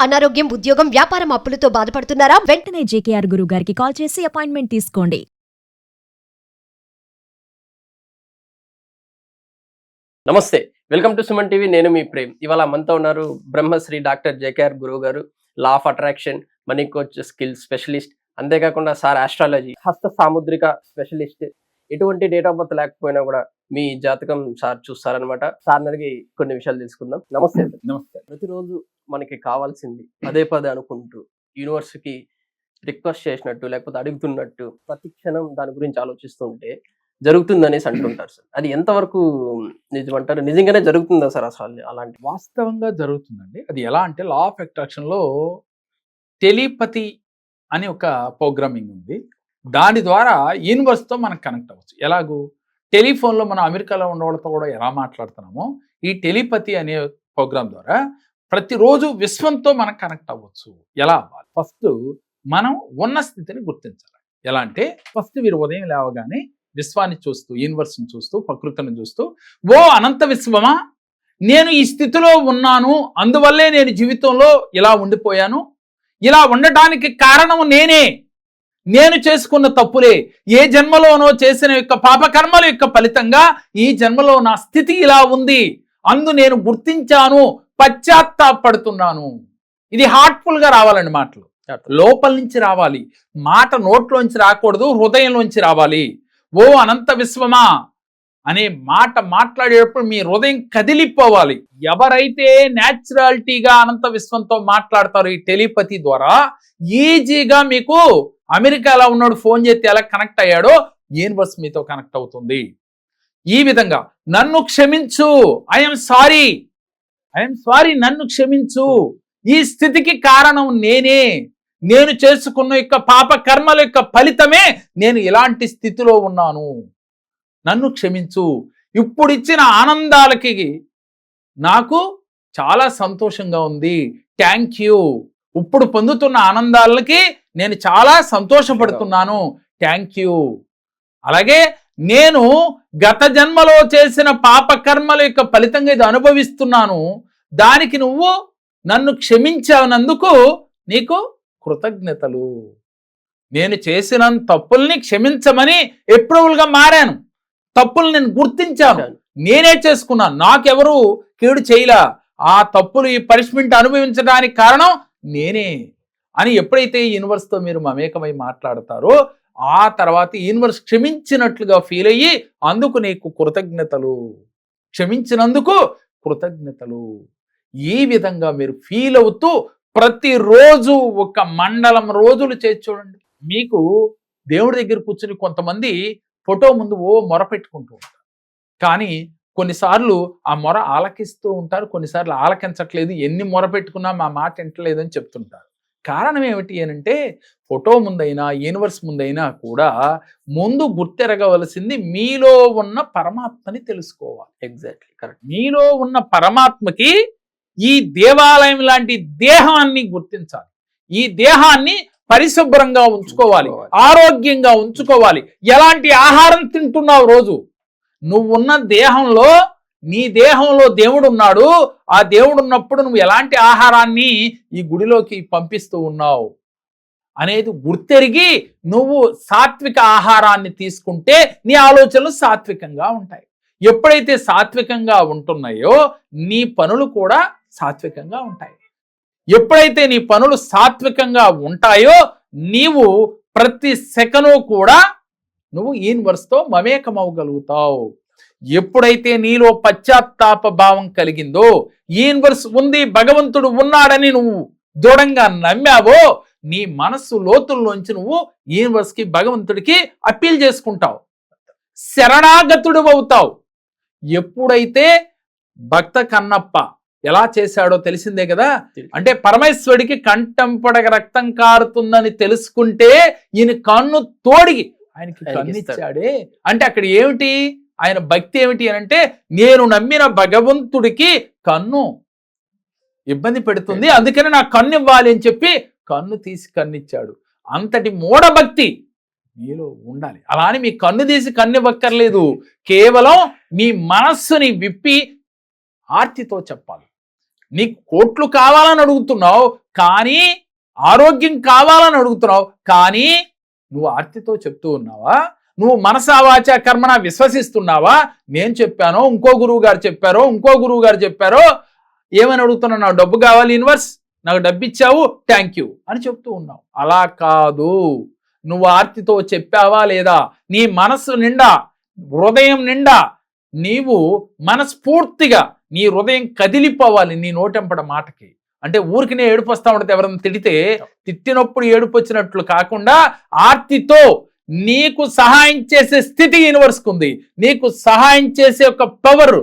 అనారోగ్యం, ఉద్యోగం, వ్యాపారం అప్పులతో బాధపడుతున్నారా? వెంటనే జేకేఆర్ గురువు గారికి కాల్ చేసి అపాయింట్మెంట్ తీసుకోండి. నమస్తే, వెల్కమ్ టు సుమన్ టీవీ. నేను మీ ప్రేమ్. ఇవాళ మనతో ఉన్నారు బ్రహ్మశ్రీ డాక్టర్ జేకేఆర్ గురువు గారు, law of attraction, money coach, skill specialist, అంతేకాకుండా సార్ ఆస్ట్రాలజీ, హస్త సాముద్రిక స్పెషలిస్ట్. ఎటువంటి డేట్ ఆఫ్ బర్త్ లేకపోయినా కూడా మీ జాతకం సార్ చూస్తారనమాట. సార్ అడిగి కొన్ని విషయాలు తెలుసుకుందాం. నమస్తే. నమస్తే. ప్రతిరోజు మనకి కావాల్సింది పదే పదే అనుకుంటూ యూనివర్స్కి రిక్వెస్ట్ చేసినట్టు లేకపోతే అడుగుతున్నట్టు ప్రతి క్షణం దాని గురించి ఆలోచిస్తుంటే జరుగుతుందనేసి అంటుంటారు సార్. అది ఎంతవరకు నిజమంటారు? నిజంగానే జరుగుతుందా సార్ అసలు అలాంటి? వాస్తవంగా జరుగుతుందండి. అది ఎలా అంటే లా ఆఫ్ అట్రాక్షన్ లో టెలిపతి అని ఒక ప్రోగ్రామింగ్ ఉంది. దాని ద్వారా యూనివర్స్ తో మనం కనెక్ట్ అవ్వచ్చు. ఎలాగూ టెలిఫోన్లో మనం అమెరికాలో ఉన్న వాళ్ళతో కూడా ఎలా మాట్లాడుతున్నామో ఈ టెలిపతి అనే ప్రోగ్రామ్ ద్వారా ప్రతిరోజు విశ్వంతో మనం కనెక్ట్ అవ్వచ్చు. ఎలా అవ్వాలి? ఫస్ట్ మనం ఉన్న స్థితిని గుర్తించాలి. ఎలా అంటే ఫస్ట్ మీరు ఉదయం లేవగానే విశ్వాన్ని చూస్తూ, యూనివర్స్ని చూస్తూ, ప్రకృతిని చూస్తూ, ఓ అనంత విశ్వమా, నేను ఈ స్థితిలో ఉన్నాను, అందువల్లే నేను జీవితంలో ఇలా ఉండిపోయాను, ఇలా ఉండటానికి కారణం నేను చేసుకున్న తప్పులే, ఏ జన్మలోనో చేసిన యొక్క పాపకర్మల యొక్క ఫలితంగా ఈ జన్మలో నా స్థితి ఇలా ఉంది, అందు నేను గుర్తించాను, పశ్చాత్తాపడుతున్నాను. ఇది హార్ట్ఫుల్ గా రావాలండి. మాటలు లోపల నుంచి రావాలి, మాట నోట్లోంచి రాకూడదు, హృదయంలోంచి రావాలి. ఓ అనంత విశ్వమా అనే మాట మాట్లాడేటప్పుడు మీ హృదయం కదిలిపోవాలి. ఎవరైతే న్యాచురాలిటీగా అనంత విశ్వంతో మాట్లాడతారో ఈ టెలిపతి ద్వారా ఈజీగా మీకు అమెరికాలో ఉన్నాడు ఫోన్ చేస్తే ఎలా కనెక్ట్ అయ్యాడో యూనివర్స్ మీతో కనెక్ట్ అవుతుంది. ఈ విధంగా నన్ను క్షమించు, ఐఎమ్ సారీ, నన్ను క్షమించు, ఈ స్థితికి కారణం నేను చేసుకున్న యొక్క పాప కర్మల యొక్క ఫలితమే నేను ఇలాంటి స్థితిలో ఉన్నాను, నన్ను క్షమించు. ఇప్పుడు ఇచ్చిన ఆనందాలకి నాకు చాలా సంతోషంగా ఉంది, థ్యాంక్ యూ. ఇప్పుడు పొందుతున్న ఆనందాలకి నేను చాలా సంతోషపడుతున్నాను, థ్యాంక్ యూ. అలాగే నేను గత జన్మలో చేసిన పాప కర్మల యొక్క ఫలితంగా ఇది అనుభవిస్తున్నాను, దానికి నువ్వు నన్ను క్షమించానందుకు నీకు కృతజ్ఞతలు. నేను చేసిన తప్పుల్ని క్షమించమని అప్రూవల్గా మారాను, తప్పులు నేను గుర్తించాను, నేనే చేసుకున్నాను, నాకెవరు కీడు చేయలా, ఆ తప్పులు ఈ పనిష్మెంట్ అనుభవించడానికి కారణం నేనే అని ఎప్పుడైతే యూనివర్స్తో మీరు మమేకమై మాట్లాడతారో ఆ తర్వాత యూనివర్స్ క్షమించినట్లుగా ఫీల్ అయ్యి అందుకు నీకు కృతజ్ఞతలు, క్షమించినందుకు కృతజ్ఞతలు. ఈ విధంగా మీరు ఫీల్ అవుతూ ప్రతిరోజు ఒక మండలం రోజులు చేసి చూడండి. మీకు దేవుడి దగ్గర కూర్చుని కొంతమంది ఫోటో ముందు మొర పెట్టుకుంటూ ఉంటారు, కానీ కొన్నిసార్లు ఆ మొర ఆలకిస్తూ ఉంటారు, కొన్నిసార్లు ఆలకించట్లేదు, ఎన్ని మొర పెట్టుకున్నా మా మాట వింటలేదు అని చెప్తుంటారు. కారణం ఏమిటి అనంటే ఫోటో ముందైనా యూనివర్స్ ముందైనా కూడా ముందు గుర్తెరగవలసింది మీలో ఉన్న పరమాత్మని తెలుసుకోవాలి. Exactly correct. మీలో ఉన్న పరమాత్మకి ఈ దేవాలయం లాంటి దేహాన్ని గుర్తించాలి, ఈ దేహాన్ని పరిశుభ్రంగా ఉంచుకోవాలి, ఆరోగ్యంగా ఉంచుకోవాలి. ఎలాంటి ఆహారం తింటున్నావు రోజు? నువ్వున్న దేహంలో, నీ దేహంలో దేవుడు ఉన్నాడు, ఆ దేవుడు ఉన్నప్పుడు నువ్వు ఎలాంటి ఆహారాన్ని ఈ గుడిలోకి పంపిస్తూ ఉన్నావు అనేది గుర్తెరిగి నువ్వు సాత్విక ఆహారాన్ని తీసుకుంటే నీ ఆలోచనలు సాత్వికంగా ఉంటాయి. ఎప్పుడైతే సాత్వికంగా ఉంటున్నాయో నీ పనులు కూడా సాత్వికంగా ఉంటాయి. ఎప్పుడైతే నీ పనులు సాత్వికంగా ఉంటాయో నీవు ప్రతి సెకను కూడా నువ్వు యూనివర్స్తో మమేకమవగలుగుతావు. ఎప్పుడైతే నీలో పశ్చాత్తాప భావం కలిగిందో, యూనివర్స్ ఉంది, భగవంతుడు ఉన్నాడని నువ్వు దృఢంగా నమ్మావో, నీ మనస్సు లోతుల్లోంచి నువ్వు యూనివర్స్కి, భగవంతుడికి అప్పీల్ చేసుకుంటావు, శరణాగతుడు అవుతావు. ఎప్పుడైతే భక్త కన్నప్ప ఎలా చేశాడో తెలిసిందే కదా. అంటే పరమేశ్వరుడికి కంఠంపడగ రక్తం కారుతుందని తెలుసుకుంటే ఈయన కన్ను తోడిగి ఆయనకి కన్నిచ్చాడే. అంటే అక్కడ ఏమిటి ఆయన భక్తి ఏమిటి అని అంటే, నేను నమ్మిన భగవంతుడికి కన్ను ఇబ్బంది పెడుతుంది, అందుకని నా కన్ను ఇవ్వాలి అని చెప్పి కన్ను తీసి కన్నిచ్చాడు. అంతటి మూఢభక్తి మీలో ఉండాలి. అలా అని మీ కన్ను తీసి కన్ను ఇవ్వక్కర్లేదు, కేవలం మీ మనస్సుని విప్పి ఆర్తితో చెప్పాలి. నీకు కోట్లు కావాలని అడుగుతున్నావు, కానీ ఆరోగ్యం కావాలని అడుగుతున్నావు, కానీ నువ్వు ఆర్తితో చెప్తూ ఉన్నావా? నువ్వు మనసా వాచా కర్మణ విశ్వసిస్తున్నావా? నేను చెప్పానో, ఇంకో గురువు గారు చెప్పారో, ఇంకో గురువు గారు చెప్పారో, ఏమని అడుగుతున్నావు? నాకు డబ్బు కావాలి యూనివర్స్, నాకు డబ్బు ఇచ్చావు, థ్యాంక్ యూ అని చెప్తూ ఉన్నావు. అలా కాదు. నువ్వు ఆర్తితో చెప్పావా లేదా? నీ మనస్సు నిండా, హృదయం నిండా నీవు మనస్ఫూర్తిగా నీ హృదయం కదిలిపోవాలి నీ నోటెంపడ మాటకి. అంటే ఊరికి ఏడుపు వస్తా ఉంటుంది, ఎవరైనా తిడితే తిట్టినప్పుడు ఏడుపు వచ్చినట్లు కాకుండా ఆర్తితో నీకు సహాయం చేసే స్థితి యూనివర్స్కి ఉంది, నీకు సహాయం చేసే ఒక పవర్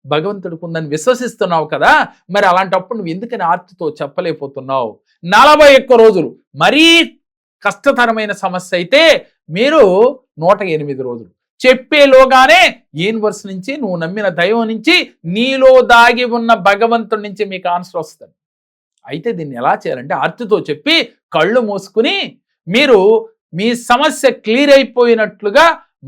భగవంతుడికి ఉందని విశ్వసిస్తున్నావు కదా. మరి అలాంటప్పుడు నువ్వు ఎందుకని ఆర్తితో చెప్పలేకపోతున్నావు? 41 రోజులు మరీ కష్టతరమైన సమస్య అయితే మీరు 108 రోజులు చెప్పేలోగానే యూనివర్స్ నుంచి, నువ్వు నమ్మిన దైవం నుంచి, నీలో దాగి ఉన్న భగవంతుడి నుంచి మీకు ఆన్సర్ వస్తుంది. అయితే దీన్ని ఎలా చేయాలంటే ఆర్తితో చెప్పి కళ్ళు మూసుకుని మీరు మీ సమస్య క్లియర్ అయిపోయినట్లుగా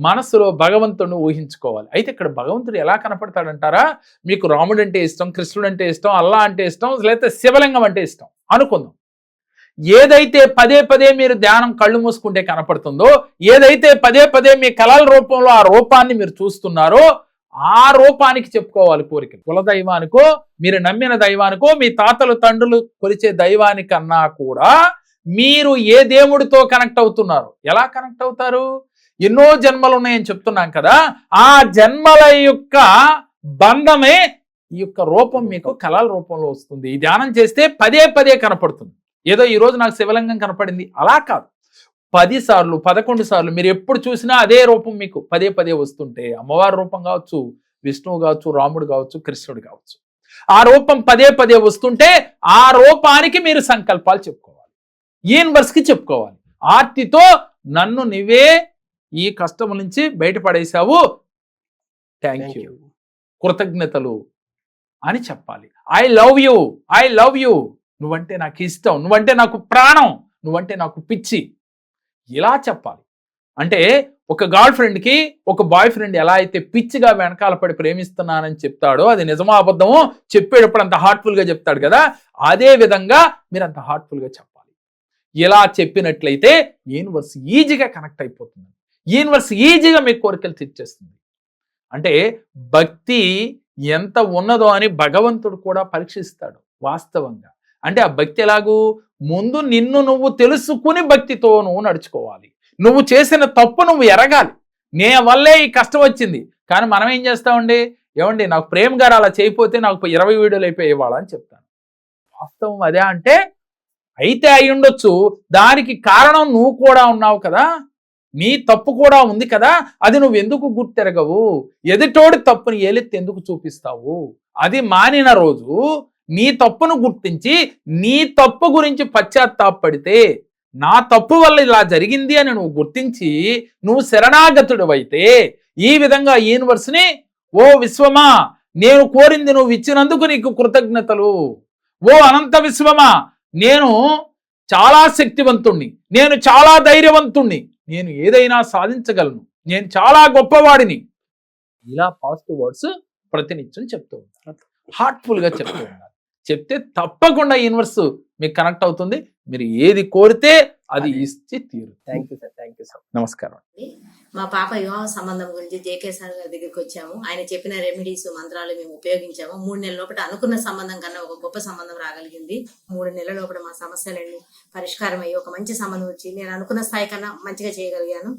మనసులో భగవంతుడిని ఊహించుకోవాలి. అయితే ఇక్కడ భగవంతుడు ఎలా కనపడతాడంటారా? మీకు రాముడు అంటే ఇష్టం, కృష్ణుడు అంటే ఇష్టం, అల్లా అంటే ఇష్టం, లేకపోతే శివలింగం అంటే ఇష్టం అనుకుందాం. ఏదైతే పదే పదే మీరు ధ్యానం కళ్ళు మూసుకుంటే కనపడుతుందో, ఏదైతే పదే పదే మీ కళల రూపంలో ఆ రూపాన్ని మీరు చూస్తున్నారో, ఆ రూపానికి చెప్పుకోవాలి కోరికలు. కులదైవానికో, మీరు నమ్మిన దైవానికో, మీ తాతలు తండ్రులు కొలిచే దైవానికన్నా కూడా మీరు ఏ దేవుడితో కనెక్ట్ అవుతున్నారు? ఎలా కనెక్ట్ అవుతారు? ఎన్నో జన్మలు ఉన్నాయని చెప్తున్నాం కదా. ఆ జన్మల యొక్క బంధమే ఈ యొక్క రూపం మీకు కళల రూపంలో వస్తుంది. ఈ ధ్యానం చేస్తే పదే పదే కనపడుతుంది. ఏదో ఈ రోజు నాకు శివలింగం కనపడింది అలా కాదు, 10 సార్లు 11 సార్లు మీరు ఎప్పుడు చూసినా అదే రూపం మీకు పదే పదే వస్తుంటే, అమ్మవారి రూపం కావచ్చు, విష్ణువు కావచ్చు, రాముడు కావచ్చు, కృష్ణుడు కావచ్చు, ఆ రూపం పదే పదే వస్తుంటే ఆ రూపానికి మీరు సంకల్పాలు చెప్పుకోవాలి, యూనివర్స్కి చెప్పుకోవాలి. ఆర్తితో నన్ను నువ్వే ఈ కష్టం నుంచి బయటపడేశావు, థ్యాంక్ యూ, కృతజ్ఞతలు అని చెప్పాలి. I love you, I love you, నువ్వంటే నాకు ఇష్టం, నువ్వంటే నాకు ప్రాణం, నువ్వంటే నాకు పిచ్చి, ఇలా చెప్పాలి. అంటే ఒక గర్ల్ ఫ్రెండ్కి ఒక బాయ్ ఫ్రెండ్ ఎలా అయితే పిచ్చిగా వెనకాల పడి ప్రేమిస్తున్నానని చెప్తాడో, అది నిజమో అబద్ధమో చెప్పేటప్పుడు అంత హార్ట్ఫుల్గా చెప్తాడు కదా, అదే విధంగా మీరు అంత హార్ట్ఫుల్గా చెప్పాలి. ఇలా చెప్పినట్లయితే యూనివర్స్ ఈజీగా కనెక్ట్ అయిపోతుంది, యూనివర్స్ ఈజీగా మీ కోరికలు తీర్చేస్తుంది. అంటే భక్తి ఎంత ఉన్నదో అని భగవంతుడు కూడా పరీక్షిస్తాడు వాస్తవంగా. అంటే ఆ భక్తి ఎలాగూ? ముందు నిన్ను నువ్వు తెలుసుకుని భక్తితో నువ్వు నడుచుకోవాలి. నువ్వు చేసిన తప్పు నువ్వు ఎరగాలి. నే వల్లే ఈ కష్టం వచ్చింది, కానీ మనం ఏం చేస్తామండి, ఏమండి నాకు ప్రేమ్ గారు అలా చేయకపోతే నాకు 20 వీడియోలు అయిపోయి ఇవ్వాలా అని చెప్తాను. వాస్తవం అదే అంటే అయితే అయి ఉండొచ్చు, దానికి కారణం నువ్వు కూడా ఉన్నావు కదా, నీ తప్పు కూడా ఉంది కదా, అది నువ్వు ఎందుకు గుర్తెరగవు? ఎదుటోడి తప్పుని ఏలెత్తి ఎందుకు చూపిస్తావు? అది మానిన రోజు నీ తప్పును గుర్తించి నీ తప్పు గురించి పశ్చాత్తాపడితే, నా తప్పు వల్ల ఇలా జరిగింది అని నువ్వు గుర్తించి నువ్వు శరణాగతుడు అయితే, ఈ విధంగా యూనివర్స్ని, ఓ విశ్వమా నేను కోరింది నువ్వు ఇచ్చినందుకు నీకు కృతజ్ఞతలు, ఓ అనంత విశ్వమా నేను చాలా శక్తివంతుణ్ణి, నేను చాలా ధైర్యవంతుణ్ణి, నేను ఏదైనా సాధించగలను, నేను చాలా గొప్పవాడిని, ఇలా పాజిటివ్ వర్డ్స్ ప్రతినిత్యం చెప్తూ ఉంటారు, హార్ట్ఫుల్గా చెప్తూ ఉంటారు. చెప్తే తప్పకుండా యూనివర్స్ మీకు కనెక్ట్ అవుతుంది. మీరు ఏది కోరితే అది ఇచ్చి తీరు. Thank you sir, thank you sir. నమస్కారం. మా పాప వివాహ సంబంధం గురించి జేకే సార్ గారి దగ్గరికి వచ్చాము. ఆయన చెప్పిన రెమెడీస్ మంత్రాలు మేము ఉపయోగించాము. 3 నెలల లోపల అనుకున్న సంబంధం కన్నా ఒక గొప్ప సంబంధం రాగలిగింది. 3 నెలల లోపల మా సమస్యలన్నీ పరిష్కారం అయ్యి ఒక మంచి సంబంధం వచ్చి నేను అనుకున్న స్థాయి కన్నా మంచిగా చేయగలిగాను.